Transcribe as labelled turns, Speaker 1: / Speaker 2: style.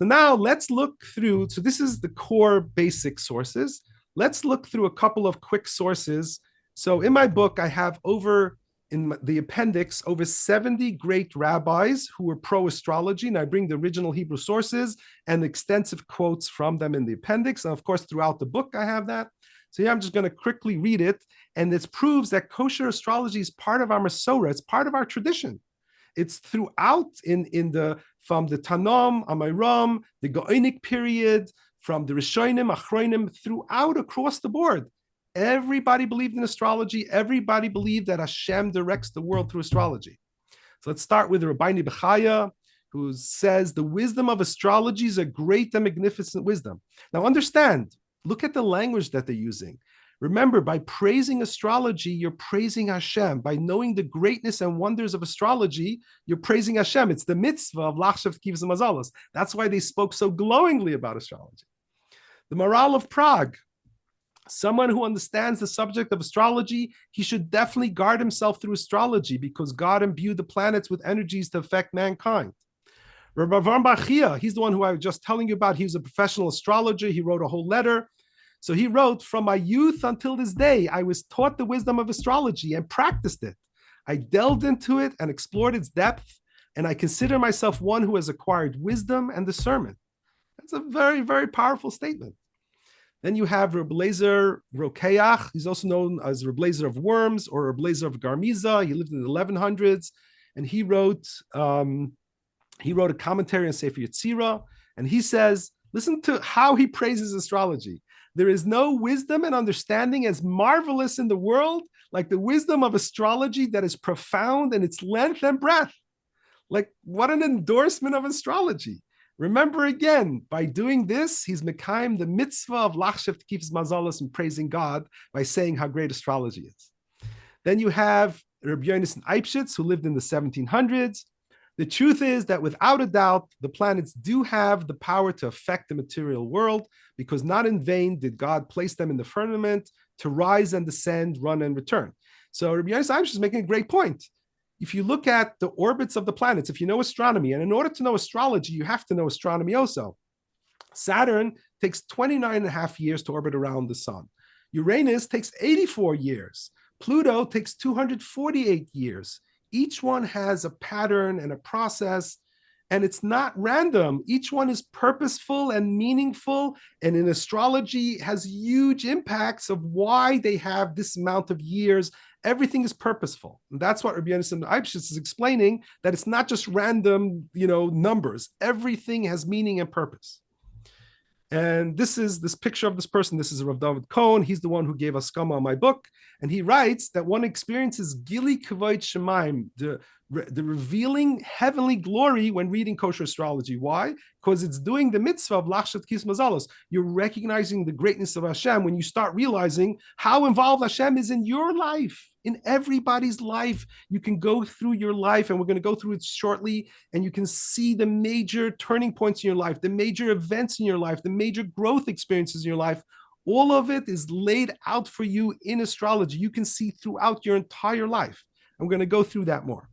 Speaker 1: So now let's look through. So this is the core basic sources. Let's look through a couple of quick sources. So in my book, I have in the appendix, over 70 great rabbis who were pro-astrology, and I bring the original Hebrew sources and extensive quotes from them in the appendix. And of course, throughout the book, I have that. So here I'm just going to quickly read it. And this proves that kosher astrology is part of our Masorah. It's part of our tradition. It's throughout from the Tanam, Amayram, the Gaonic period, from the Rishonim, Achronim, throughout across the board. Everybody believed in astrology. Everybody believed that Hashem directs the world through astrology. So let's start with Rabbi Bechaya, who says the wisdom of astrology is a great and magnificent wisdom. Now understand, look at the language that they're using. Remember, by praising astrology, you're praising Hashem. By knowing the greatness and wonders of astrology, you're praising Hashem. It's the mitzvah of Lachshav Kivs Mazalos. That's why they spoke so glowingly about astrology. The Maral of Prague, someone who understands the subject of astrology, he should definitely guard himself through astrology because God imbued the planets with energies to affect mankind. Rabbi Avraham Bar Chia, he's the one who I was just telling you about. He was a professional astrologer. He wrote a whole letter. So he wrote, from my youth until this day, I was taught the wisdom of astrology and practiced it. I delved into it and explored its depth, and I consider myself one who has acquired wisdom and discernment. That's a very, very powerful statement. Then you have Reb Eliezer Rokeach. He's also known as Reb Eliezer of Worms or Reb Eliezer of Garmiza. He lived in the 1100s, and he wrote a commentary on Sefer Yetzirah, and he says, listen to how he praises astrology. There is no wisdom and understanding as marvelous in the world like the wisdom of astrology that is profound in its length and breadth. Like, what an endorsement of astrology. Remember again, by doing this, he's mekayim the mitzvah of lachshav t'kifas mazalos and praising God by saying how great astrology is. Then you have Rabbi Yonasan Eibshitz, who lived in the 1700s. The truth is that without a doubt, the planets do have the power to affect the material world, because not in vain did God place them in the firmament to rise and descend, run and return. So Rabbi Yonasan Eibshitz is making a great point. If you look at the orbits of the planets, if you know astronomy, and in order to know astrology, you have to know astronomy also. Saturn takes 29 and a half years to orbit around the sun. Uranus takes 84 years. Pluto takes 248 years. Each one has a pattern and a process, and it's not random. Each one is purposeful and meaningful, and in astrology has huge impacts of why they have this amount of years. Everything is purposeful. And that's what Rabbi Yonasan Eibshitz is explaining, that it's not just random, numbers. Everything has meaning and purpose. And this is this picture of this person. This is Rav David Cohen. He's the one who gave us skama on my book. And he writes that one experiences Gili Kavod Shemaim, the revealing heavenly glory when reading kosher astrology. Why? Because it's doing the mitzvah of Lachshat Kis Mazalos. You're recognizing the greatness of Hashem when you start realizing how involved Hashem is in your life, in everybody's life. You can go through your life, and we're going to go through it shortly, and you can see the major turning points in your life, the major events in your life, the major growth experiences in your life. All of it is laid out for you in astrology. You can see throughout your entire life. I'm going to go through that more.